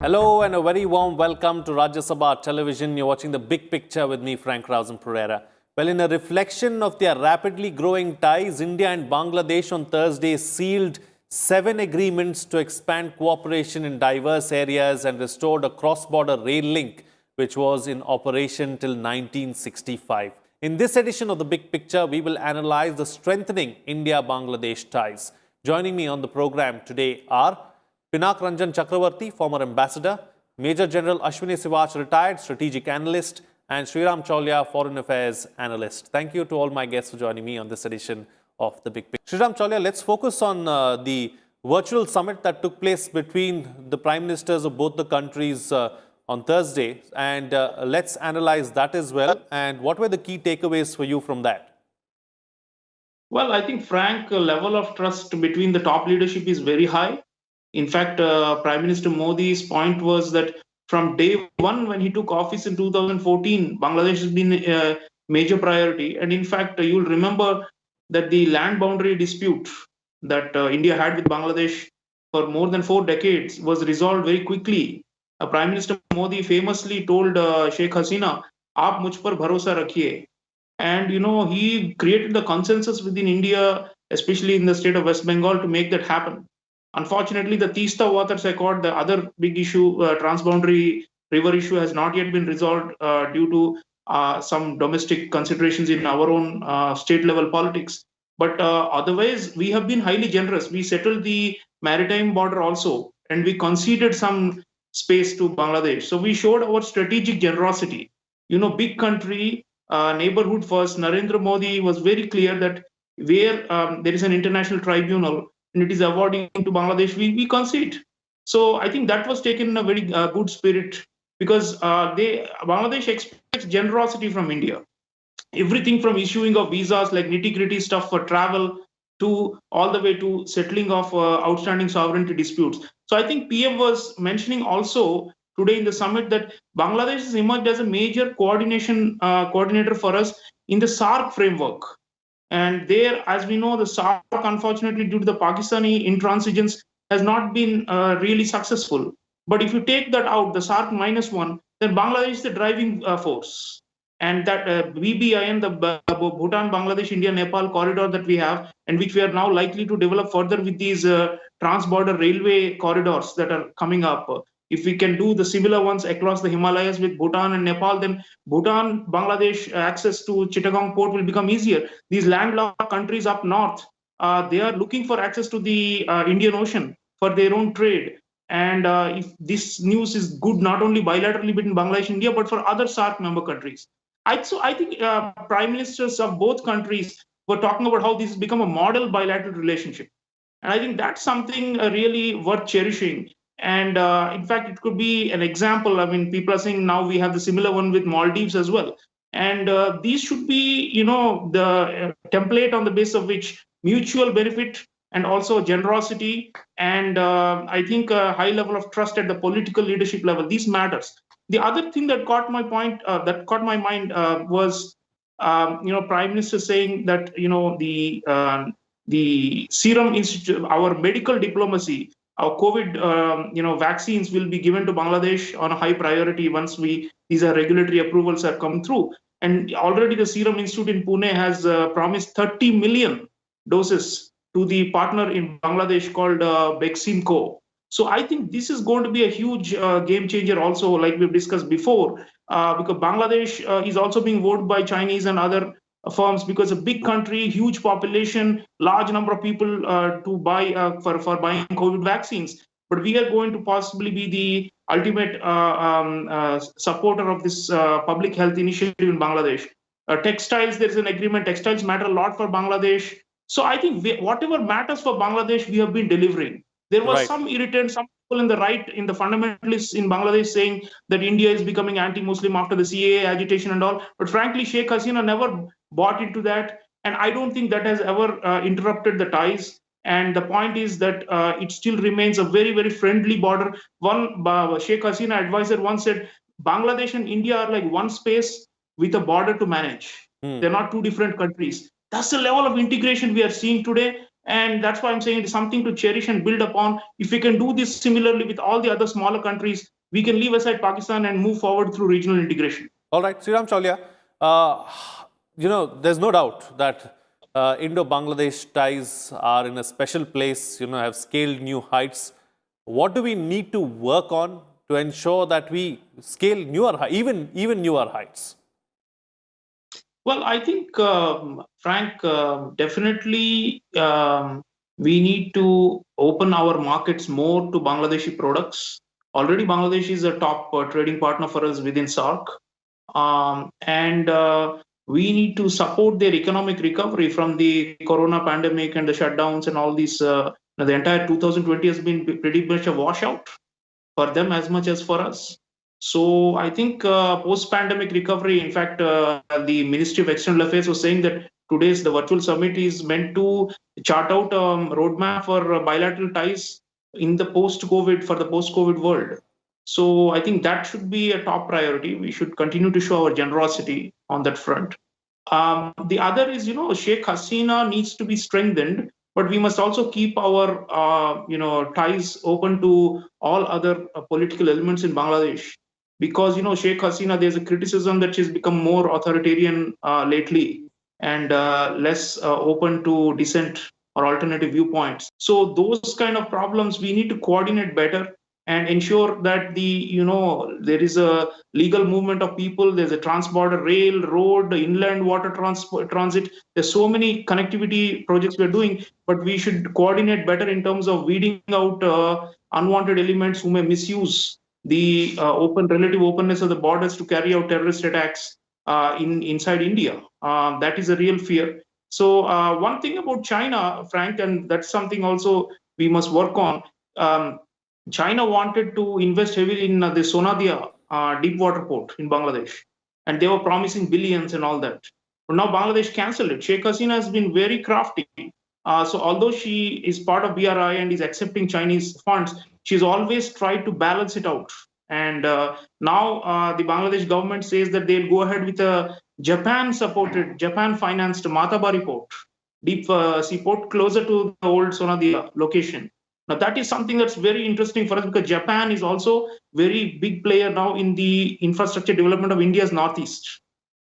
Hello and a very warm welcome to Rajya Sabha Television. You're watching The Big Picture with me, Frank Rausen Pereira. Well, in a reflection of their rapidly growing ties, India and Bangladesh on Thursday sealed 7 agreements to expand cooperation in diverse areas and restored a cross-border rail link which was in operation till 1965. In this edition of The Big Picture, we will analyze the strengthening India-Bangladesh ties. Joining me on the program today are Pinak Ranjan Chakravarti, former ambassador, Major General Ashwini Sivach, retired strategic analyst, and Sreeram Chaulia, foreign affairs analyst. Thank you to all my guests for joining me on this edition of The Big Picture. Sreeram Chaulia, let's focus on the virtual summit that took place between the prime ministers of both the countries on Thursday, and let's analyze that as well. And what were the key takeaways for you from that? Well, I think, Frank, level of trust between the top leadership is very high. In fact, Prime Minister Modi's point was that from day one, when he took office in 2014, Bangladesh has been a major priority. And in fact, you'll remember that the land boundary dispute that India had with Bangladesh for more than 4 decades was resolved very quickly. Prime Minister Modi famously told Sheikh Hasina, "Aap mujh par bharosa rakhiye." And he created the consensus within India, especially in the state of West Bengal, to make that happen. Unfortunately, the Teesta Waters Accord, the other big issue, transboundary river issue, has not yet been resolved due to some domestic considerations in our own state level politics. But otherwise, we have been highly generous. We settled the maritime border also, and we conceded some space to Bangladesh. So we showed our strategic generosity. Big country, neighborhood first. Narendra Modi was very clear that where there is an international tribunal and it is awarding to Bangladesh, we concede. So I think that was taken in a very good spirit, because Bangladesh expects generosity from India. Everything from issuing of visas, like nitty-gritty stuff for travel, to all the way to settling of outstanding sovereignty disputes. So I think PM was mentioning also today in the summit that Bangladesh has emerged as a major coordinator for us in the SAARC framework. And there, as we know, the SAARC, unfortunately, due to the Pakistani intransigence, has not been really successful. But if you take that out, the SAARC -1, then Bangladesh is the driving force. And that BBIN, the Bhutan, Bangladesh, India, Nepal corridor that we have, and which we are now likely to develop further with these trans-border railway corridors that are coming up. If we can do the similar ones across the Himalayas with Bhutan and Nepal, then Bhutan, Bangladesh access to Chittagong port will become easier. These landlocked countries up north, they are looking for access to the Indian Ocean for their own trade. And if this news is good, not only bilaterally between Bangladesh and India, but for other SAARC member countries. I think prime ministers of both countries were talking about how this has become a model bilateral relationship. And I think that's something really worth cherishing. And in fact, it could be an example. I mean, people are saying now we have the similar one with Maldives as well. And these should be, the template on the basis of which mutual benefit and also generosity and I think a high level of trust at the political leadership level. This matters. The other thing that caught my mind was, Prime Minister saying that the Serum Institute, our medical diplomacy, our COVID, vaccines will be given to Bangladesh on a high priority once these regulatory approvals have come through. And already the Serum Institute in Pune has promised 30 million doses to the partner in Bangladesh called Beximco. So I think this is going to be a huge game changer also, like we've discussed before, because Bangladesh is also being voted by Chinese and other firms because a big country, huge population, large number of people to buy for buying COVID vaccines. But we are going to possibly be the ultimate supporter of this public health initiative in Bangladesh. Textiles, there's an agreement. Textiles matter a lot for Bangladesh. So I think whatever matters for Bangladesh, we have been delivering. There was some irritant, some people in the right, in the fundamentalists in Bangladesh saying that India is becoming anti-Muslim after the CAA agitation and all. But frankly, Sheikh Hasina never bought into that. And I don't think that has ever interrupted the ties. And the point is that it still remains a very, very friendly border. One Sheikh Hasina advisor once said, Bangladesh and India are like one space with a border to manage. They're not two different countries. That's the level of integration we are seeing today. And that's why I'm saying it's something to cherish and build upon. If we can do this similarly with all the other smaller countries, we can leave aside Pakistan and move forward through regional integration. All right, Sreeram Chaulia, there's no doubt that Indo-Bangladesh ties are in a special place, have scaled new heights. What do we need to work on to ensure that we scale newer, even newer heights? Well, I think, Frank, definitely we need to open our markets more to Bangladeshi products. Already, Bangladesh is a top trading partner for us within SAARC. And we need to support their economic recovery from the corona pandemic and the shutdowns and all these. The entire 2020 has been pretty much a washout for them as much as for us. So I think post-pandemic recovery, in fact, the Ministry of External Affairs was saying that today's the virtual summit is meant to chart out a roadmap for bilateral ties in the post-COVID world. So I think that should be a top priority. We should continue to show our generosity on that front. The other is, Sheikh Hasina needs to be strengthened, but we must also keep our, ties open to all other political elements in Bangladesh. Because, Sheikh Hasina, there's a criticism that she's become more authoritarian lately and less open to dissent or alternative viewpoints. So those kind of problems, we need to coordinate better and ensure that there is a legal movement of people. There's a trans-border rail, road, inland water transit. There's so many connectivity projects we're doing, but we should coordinate better in terms of weeding out unwanted elements who may misuse the relative openness of the borders to carry out terrorist attacks inside India. That is a real fear. So one thing about China, Frank, and that's something also we must work on. China wanted to invest heavily in the Sonadia deep water port in Bangladesh, and they were promising billions and all that. But now Bangladesh cancelled it. Sheikh Hasina has been very crafty. So although she is part of BRI and is accepting Chinese funds, she's always tried to balance it out. And now the Bangladesh government says that they'll go ahead with a Japan-financed Matabari port, deep sea port closer to the old Sonadia location. Now, that is something that's very interesting for us because Japan is also very big player now in the infrastructure development of India's Northeast.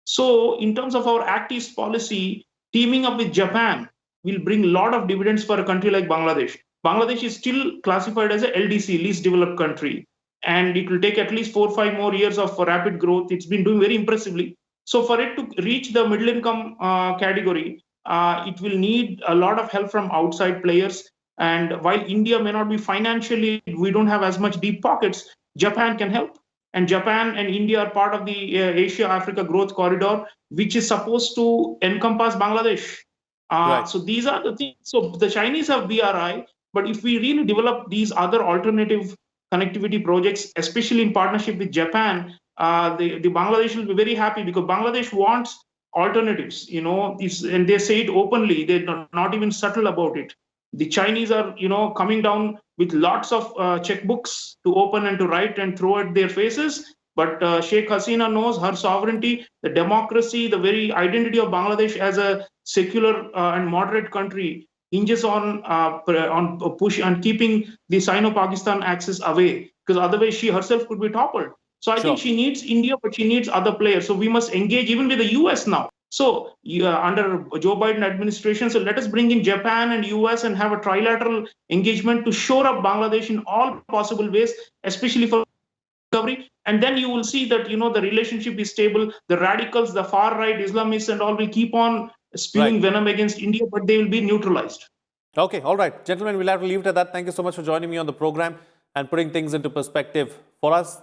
So in terms of our Act East policy, teaming up with Japan will bring a lot of dividends for a country like Bangladesh. Bangladesh is still classified as a LDC, least developed country, and it will take at least 4 or 5 more years of rapid growth. It's been doing very impressively. So for it to reach the middle income category, it will need a lot of help from outside players. And while India may not be financially, we don't have as much deep pockets, Japan can help. And Japan and India are part of the Asia-Africa growth corridor, which is supposed to encompass Bangladesh. Right. So these are the things. So the Chinese have BRI, but if we really develop these other alternative connectivity projects, especially in partnership with Japan, the Bangladesh will be very happy because Bangladesh wants alternatives, and they say it openly. They're not even subtle about it. The Chinese are, coming down with lots of checkbooks to open and to write and throw at their faces. But Sheikh Hasina knows her sovereignty, the democracy, the very identity of Bangladesh as a secular and moderate country hinges on push and keeping the Sino-Pakistan axis away, because otherwise she herself could be toppled. So I think she needs India, but she needs other players. So we must engage even with the US now. So under Joe Biden administration, so let us bring in Japan and US and have a trilateral engagement to shore up Bangladesh in all possible ways, especially for recovery. And then you will see that, the relationship is stable. The radicals, the far right Islamists and all will keep on spewing venom against India, but they will be neutralized. Okay, all right. Gentlemen, we'll have to leave it at that. Thank you so much for joining me on the program and putting things into perspective for us.